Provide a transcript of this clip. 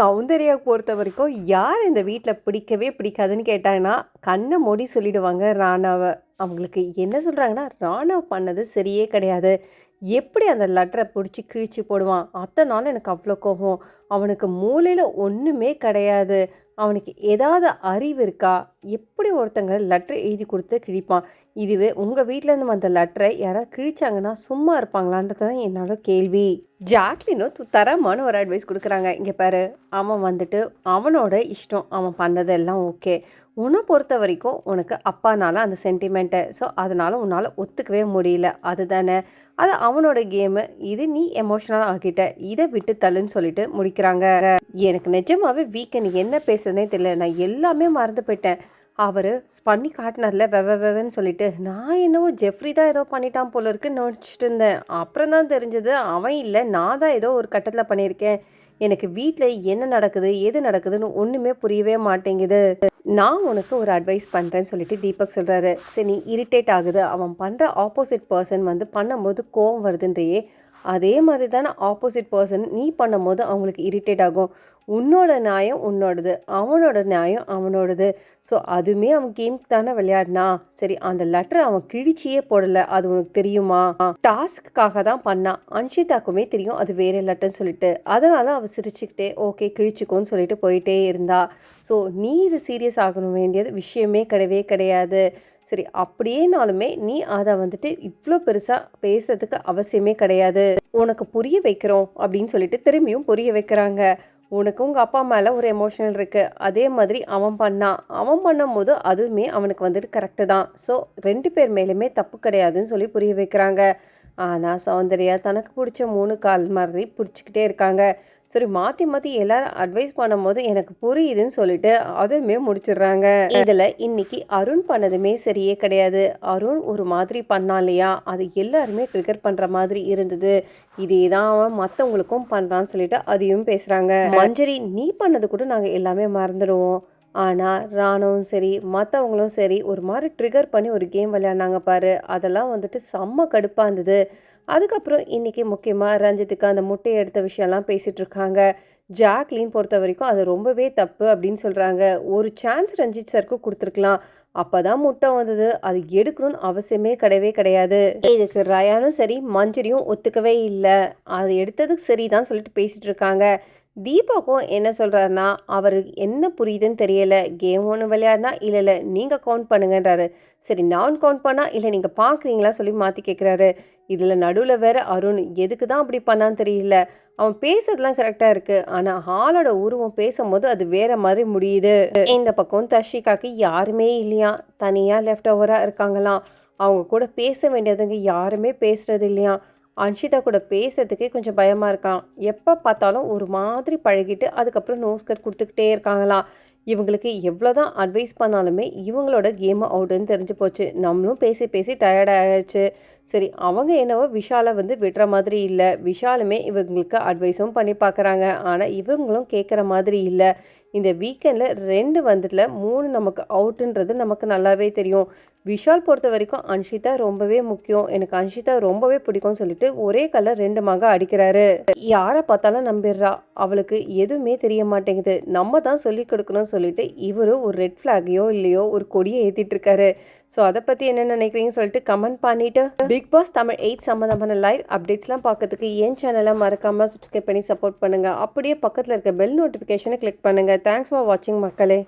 சௌந்தர்யா பொறுத்த வரைக்கும் யார் இந்த வீட்டில் பிடிக்கவே பிடிக்காதுன்னு கேட்டாங்கன்னா கண்ணை மூடி சொல்லிடுவாங்க ராணாவை. அவங்களுக்கு என்ன சொல்கிறாங்கன்னா, ராணவ் பண்ணது சரியே கிடையாது. எப்படி அந்த லெட்டரை பிடிச்சி கிழிச்சு போடுவான், அத்தனை நாள் எனக்கு அவ்வளோ கோபம். அவனுக்கு மூளையில் ஒன்றுமே கிடையாது. அவனுக்கு ஏதாவது அறிவு இருக்கா? எப்படி ஒருத்தங்க லெட்டர் எழுதி கொடுத்து கிழிப்பான்? இதுவே உங்கள் வீட்டிலேருந்து வந்த லெட்டரை யாராவது கிழிச்சாங்கன்னா சும்மா இருப்பாங்களான்றது தான் என்னோட கேள்வி. ஜாக்லினும் தரமான ஒரு அட்வைஸ் கொடுக்குறாங்க. இங்கே பாரு, அவன் வந்துட்டு அவனோட இஷ்டம், அவன் பண்ணதெல்லாம் ஓகே. உன்னை பொறுத்த வரைக்கும் உனக்கு அப்பானால அந்த சென்டிமெண்ட்டை, ஸோ அதனால் உன்னால் ஒத்துக்கவே முடியல, அதுதானே? அது அவனோட கேமு. இது நீ எமோஷனல் ஆகிட்ட, இதை விட்டு தள்ளுன்னு சொல்லிட்டு முடிக்கிறாங்க. எனக்கு நிஜமாவே வீக்கெண்ட் என்ன பேசுறதுனே தெரியல. நான் எல்லாமே மறந்து போயிட்டேன். அவர் பண்ணி காட்டினார்ல வெவன்னு சொல்லிட்டு, நான் என்னவோ ஜெஃப்ரி தான் ஏதோ பண்ணிட்டான் போல இருக்குன்னு நினச்சிட்டு இருந்தேன். அப்புறம் தான் தெரிஞ்சது அவன் இல்லை, நான் தான் ஏதோ ஒரு கட்டத்தில் பண்ணியிருக்கேன். எனக்கு வீட்டில் என்ன நடக்குது எது நடக்குதுன்னு ஒன்றுமே புரியவே மாட்டேங்குது. நான் உனக்கு ஒரு அட்வைஸ் பண்ணுறேன்னு சொல்லிட்டு தீபக் சொல்கிறாரு. சரி, நீ இரிட்டேட் ஆகுது, அவன் பண்ணுற ஆப்போசிட் பர்சன் வந்து பண்ணும்போது கோவம் வருதுன்றையே, அதே மாதிரி தானே ஆப்போசிட் பர்சன் நீ பண்ணும்போது அவங்களுக்கு இரிட்டேட் ஆகும். உன்னோட நியாயம் உன்னோடது, அவனோட நியாயம் அவனோடது. ஸோ அதுவுமே அவன் கேம்க்கு தானே விளையாடினா. சரி, அந்த லெட்டரை அவன் கிழிச்சியே போடலை, அது உனக்கு தெரியுமா? டாஸ்க்காக தான் பண்ணான். அன்ஷிதாக்குமே தெரியும் அது வேற லெட்டர்ன்னு சொல்லிட்டு, அதனால அவள் சிரிச்சுக்கிட்டே ஓகே கிழிச்சிக்கோன்னு சொல்லிட்டு போயிட்டே இருந்தா. ஸோ நீ இது சீரியஸ் ஆகணும் வேண்டியது விஷயமே கிடையவே கிடையாது. சரி, அப்படியேனாலுமே நீ அதை வந்துட்டு இவ்வளோ பெருசாக பேசுறதுக்கு அவசியமே கிடையாது. உனக்கு புரிய வைக்கிறோம் அப்படின்னு சொல்லிட்டு திரும்பியும் புரிய வைக்கிறாங்க. உனக்கு உங்கள் அப்பா மேலே ஒரு எமோஷனல் இருக்குது, அதே மாதிரி அவன் பண்ணும்போது அதுவுமே அவனுக்கு வந்துட்டு கரெக்டு தான். ஸோ 2 பேர் மேலேயுமே தப்பு கிடையாதுன்னு சொல்லி புரிய வைக்கிறாங்க. ஆனால் சௌந்தர்யா தனக்கு பிடிச்ச 3 கால் மாதிரி பிடிச்சிக்கிட்டே இருக்காங்க. சரி, மாற்றி மாற்றி எல்லாரும் அட்வைஸ் பண்ணும்போது எனக்கு புரியுதுன்னு சொல்லிட்டு அதுவுமே முடிச்சிடுறாங்க. இதில் இன்னைக்கு அருண் பண்ணதுமே சரியே கிடையாது. அருண் ஒரு மாதிரி பண்ணான் இல்லையா, அது எல்லாருமே ட்ரிகர் பண்ணுற மாதிரி இருந்தது. இதே தான் அவன் மற்றவங்களுக்கும் பண்ணுறான்னு சொல்லிட்டு அதையும் பேசுகிறாங்க. மஞ்சரி, நீ பண்ணது கூட நாங்கள் எல்லாமே மறந்துடுவோம். ஆனால் ராணுவும் சரி மற்றவங்களும் சரி ஒரு மாதிரி ட்ரிகர் பண்ணி ஒரு கேம் விளையாடினாங்க பாரு, அதெல்லாம் வந்துட்டு செம்ம கடுப்பாக இருந்தது. அதுக்கப்புறம் இன்றைக்கி முக்கியமாக ரஞ்சித்துக்கு அந்த முட்டையை எடுத்த விஷயம்லாம் பேசிகிட்டு இருக்காங்க. ஜாக்லின் பொறுத்த வரைக்கும் அது ரொம்பவே தப்பு அப்படின்னு சொல்கிறாங்க. ஒரு சான்ஸ் ரஞ்சித் சருக்கு கொடுத்துருக்கலாம், அப்போ தான் முட்டை வந்தது, அது எடுக்கணும்னு அவசியமே கிடையவே கிடையாது. இதுக்கு ரயானும் சரி மஞ்சரியும் ஒத்துக்கவே இல்லை. அது எடுத்ததுக்கு சரி தான் சொல்லிட்டு பேசிகிட்டு இருக்காங்க. தீபக்கும் என்ன சொல்கிறாருன்னா, அவருக்கு என்ன புரியுதுன்னு தெரியலை. கேம் ஒன்று விளையாடினா இல்லை நீங்கள் கவுண்ட் பண்ணுங்கன்றாரு. சரி, நான் கவுண்ட் பண்ணால் இல்லை நீங்கள் பார்க்குறீங்களா சொல்லி மாற்றி கேட்குறாரு. இதில் நடுவில் வேற அருண் எதுக்கு தான் அப்படி பண்ணான்னு தெரியல. அவன் பேசுறதுலாம் கரெக்டாக இருக்குது, ஆனால் ஆளோட உருவம் பேசும்போது அது வேற மாதிரி முடியுது. இந்த பக்கம் தர்ஷிகாக்கு யாருமே இல்லையா, தனியாக லெஃப்ட் ஓவராக இருக்காங்களாம். அவங்க கூட பேச வேண்டியதுங்க யாருமே பேசுறது இல்லையா. அன்ஷிதா கூட பேசுறதுக்கே கொஞ்சம் பயமாக இருக்கான். எப்போ பார்த்தாலும் ஒரு மாதிரி பழகிட்டு அதுக்கப்புறம் நோஸ்கர் கொடுத்துக்கிட்டே இருக்காங்களாம். இவங்களுக்கு எவ்வளோ தான் அட்வைஸ் பண்ணாலுமே இவங்களோட கேம் அவுட்டுன்னு தெரிஞ்சு போச்சு. நம்மளும் பேசி பேசி டயர்ட் ஆகிடுச்சு. சரி, அவங்க என்னவோ விஷாலை வந்து விடுற மாதிரி இல்லை. விஷாலுமே இவங்களுக்கு அட்வைஸும் பண்ணி பார்க்குறாங்க, ஆனால் இவங்களும் கேட்குற மாதிரி இல்லை. இந்த வீக்கெண்டில் 2 வந்துட்டுல 3 நமக்கு அவுட்டுன்றது நமக்கு நல்லாவே தெரியும். விஷால் பொறுத்த வரைக்கும் அன்ஷிதா ரொம்பவே முக்கியம், எனக்கு அன்ஷிதா ரொம்பவே பிடிக்கும்னு சொல்லிட்டு ஒரே கலர் 2 மக அடிக்கிறாரு. யாரை பார்த்தாலும் நம்பிடுறா, அவளுக்கு எதுவுமே தெரிய மாட்டேங்குது. நம்ம தான் சொல்லி கொடுக்கணும்னு சொல்லிட்டு இவரு ஒரு ரெட் ஃப்ளாகையோ இல்லையோ ஒரு கொடியை ஏற்றிட்டு இருக்காரு. ஸோ அதை பற்றி என்ன நினைக்கிறீங்கன்னு சொல்லிட்டு கமெண்ட் பண்ணிவிட்டு, பிக் பாஸ் தமிழ் 8 சம்மந்தமான லைவ் அப்டேட்ஸ்லாம் பார்க்கறதுக்கு என் சேனலை மறக்காமல் சப்ஸ்கிரைப் பண்ணி சப்போர்ட் பண்ணுங்கள். அப்படியே பக்கத்தில் இருக்க பெல் நோட்டிஃபிகேஷனை கிளிக் பண்ணுங்கள். தேங்க்ஸ் ஃபார் வாட்சிங் மக்களே.